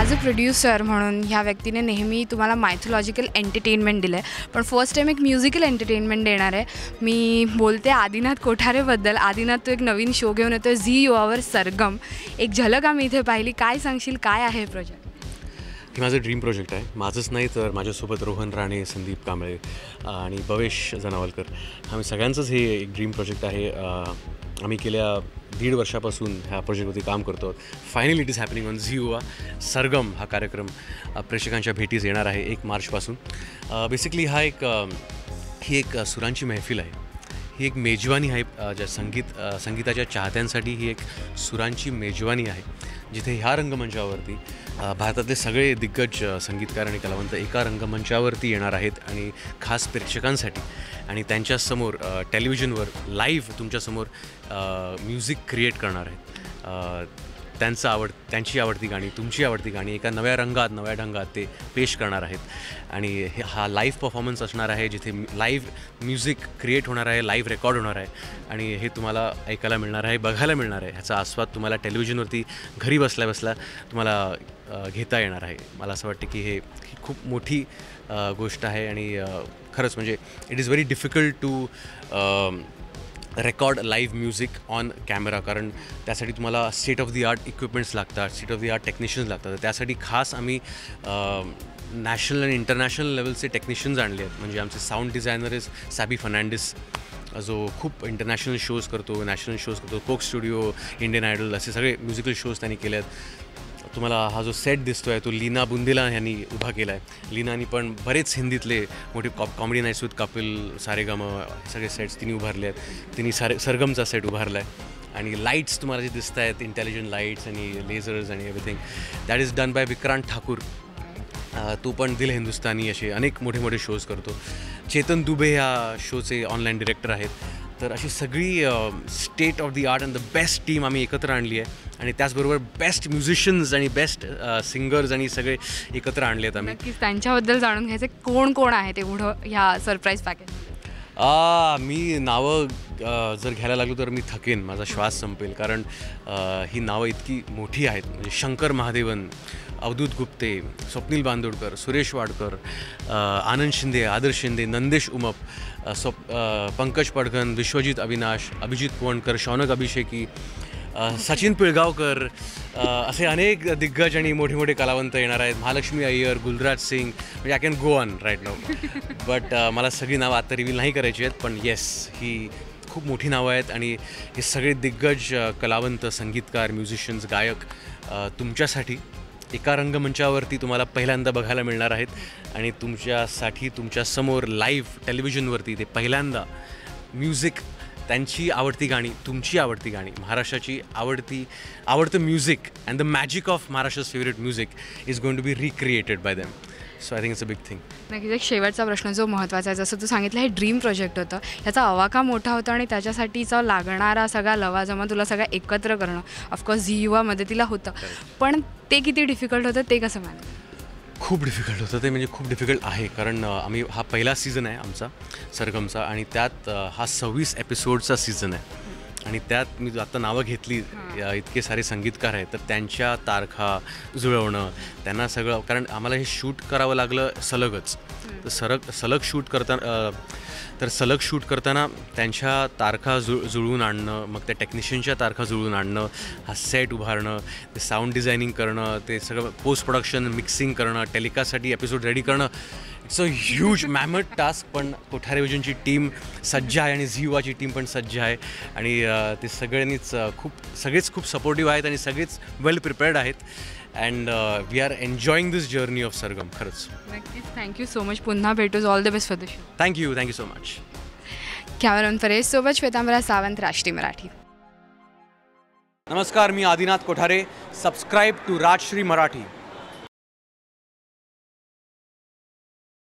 As a producer म्हणून ह्या व्यक्तीने नेहमी तुम्हाला मायथॉलॉजिकल एंटरटेनमेंट दिलं आहे, पण फर्स्ट टाईम एक म्युझिकल एंटरटेनमेंट देणार आहे. मी बोलते आदिनाथ कोठारेबद्दल. आदिनाथ, तो एक नवीन शो घेऊन येतो झी युवावर, सरगम. एक झलक आम्ही इथे पाहिली. काय सांगशील, काय आहे प्रोजेक्ट? हे माझं ड्रीम प्रोजेक्ट आहे. माझंच नाही तर माझ्यासोबत रोहन राणे, संदीप कांबळे आणि भवेश जनावलकर, आम्ही सगळ्यांचंच हे एक ड्रीम प्रोजेक्ट आहे. आम्ही गेल्या 1.5 वर्षापासून ह्या प्रोजेक्टवरती काम करतो. Finally it is happening on Zee Yuva. Sargam हा कार्यक्रम प्रेक्षकांच्या भेटीस येणार आहे 1 मार्चपासून. बेसिकली ही एक सुरांची महफिल आहे. ही एक मेजवानी आहे. ज्या संगीताच्या चाहत्यांसाठी ही एक सुरांची मेजवानी आहे, जिथे ह्या रंगमंचावरती भारतातले सगळे दिग्गज संगीतकार आणि कलावंत एका रंगमंचावरती येणार आहेत आणि खास प्रेक्षकांसाठी आणि त्यांच्यासमोर टेलिव्हिजनवर लाईव्ह तुमच्यासमोर म्युझिक क्रिएट करणार आहेत. त्यांची आवडती गाणी, तुमची आवडती गाणी एका नव्या रंगात, नव्या ढंगात ते पेश करणार आहेत. आणि हा लाईव्ह परफॉर्मन्स असणार आहे, जिथे लाईव्ह म्युझिक क्रिएट होणार आहे, लाईव्ह रेकॉर्ड होणार आहे आणि हे तुम्हाला ऐकायला मिळणार आहे, बघायला मिळणार आहे. ह्याचा आस्वाद तुम्हाला टेलिव्हिजनवरती घरी बसल्या बसल्या तुम्हाला घेता येणार आहे. मला असं वाटतं की ही खूप मोठी गोष्ट आहे आणि खरंच म्हणजे it is very difficult to record live music on camera, कारण त्यासाठी तुम्हाला state of the art equipments लागतात, state of the art technicians लागतात. तर त्यासाठी खास आम्ही नॅशनल आणि इंटरनॅशनल लेवलचे टेक्निशियन्स आणले आहेत. म्हणजे आमचे sound designer is Sabby Fernandes, जो खूप इंटरनॅशनल शोज करतो, नॅशनल शोज करतो. कोक स्टुडिओ, इंडियन आयडल असे सगळे म्युझिकल शोज त्यांनी केले आहेत. तुम्हाला हा जो सेट दिसतो आहे तो लीना बुंदेला यांनी उभा केला आहे. लीनानी पण बरेच हिंदीतले मोठे comedy nights with Kapil, Saregama सगळे सेट्स तिने उभारले आहेत. तिने सरगमचा सेट उभारला आहे आणि लाईट्स तुम्हाला जे दिसत आहेत, इंटेलिजंट लाईट्स आणि लेझर्स आणि everything, that is done by Vikrant Thakur. तो पण दिल हिंदुस्तानी असे अनेक मोठे मोठे शोज करतो. चेतन दुबे ह्या शोचे ऑनलाईन डिरेक्टर आहेत. तर अशी सगळी state of the art and the best team आम्ही एकत्र आणली आहे आणि त्याचबरोबर बेस्ट म्युझिशियन्स आणि बेस्ट सिंगर्स आणि सगळे एकत्र आणले आहेत आम्ही. नक्कीच त्यांच्याबद्दल जाणून घ्यायचं, कोण कोण आहे तेवढं ह्या सरप्राईज पॅकेज? मी नावं जर घ्यायला लागलो तर मी थकेन, माझा श्वास संपेल, कारण ही नावं इतकी मोठी आहेत. म्हणजे शंकर महादेवन, अवधूत गुप्ते, स्वप्नील बांदोडकर, सुरेश वाडकर, आनंद शिंदे, आदर्श शिंदे, नंदेश उमप, पंकज पडघन, विश्वजित अविनाश, अभिजित पोवणकर, शौनक अभिषेकी, सचिन पिळगावकर, असे अनेक दिग्गज आणि मोठे मोठे कलावंत येणार आहेत. महालक्ष्मी अय्यर, गुलराज सिंग, म्हणजे I can go on right नाव. बट मला सगळी नावं आता रिव्हील नाही करायची आहेत, पण येस, ही खूप मोठी नावं आहेत आणि हे सगळे दिग्गज कलावंत, संगीतकार, म्युझिशियन्स, गायक तुमच्यासाठी एका रंगमंचावरती तुम्हाला पहिल्यांदा बघायला मिळणार आहेत आणि तुमच्यासाठी तुमच्यासमोर लाईव्ह टेलिव्हिजनवरती ते पहिल्यांदा म्युझिक, त्यांची आवडती गाणी, तुमची आवडती गाणी, महाराष्ट्राची आवडतं music and the magic of Maharashtra's favourite music is going to be recreated by them. So I think it's a big thing. नक्कीच. एक शेवटचा प्रश्न जो महत्त्वाचा आहे, जसं तू सांगितलं हे ड्रीम प्रोजेक्ट होतं, ह्याचा आवाका मोठा होता आणि त्याच्यासाठीचा लागणारा सगळा लवाजमा तुला सगळं एकत्र करणं ऑफकोर्स झी युवा मदतीला होतं, पण ते किती डिफिकल्ट होतं, ते कसं मानलं? खूप डिफिकल्ट होतं ते, म्हणजे खूप डिफिकल्ट आहे, कारण हा पहिला सीझन आहे आमचा सरगमचा आणि त्यात हा 26 एपिसोडचा सीझन आहे आणि त्यात मी आत्ता नावं घेतली, इतके सारे संगीतकार आहेत, तर त्यांच्या तारखा जुळवणं, त्यांना सगळं, कारण आम्हाला हे शूट करावं लागलं सलगच. तर सलग शूट करताना त्यांच्या तारखा जुळवून आणणं, मग त्या टेक्निशियनच्या तारखा जुळवून आणणं, हा सेट उभारणं, ते साऊंड डिझायनिंग करणं, ते सगळं पोस्ट प्रोडक्शन, मिक्सिंग करणं, टेलिकास्टसाठी एपिसोड रेडी करणं, it's a huge mammoth task. पण कोठारे विजनची टीम सज्ज आहे आणि झी युवाची टीम पण सज्ज आहे आणि ते सगळेच खूप सपोर्टिव्ह आहेत आणि सगळेच वेल प्रिपेअर्ड आहेत and we are enjoying this journey of Sargam. खरंच नक्कीच. Thank you so much. पुन्हा भेटूच. All the best for the show. Thank you so much. Cameraman Paresh सोबत श्वेतांबरा सावंत, राष्ट्रीय मराठी. नमस्कार, मी आदिनाथ कोठारे. Subscribe to Rajshri Marathi.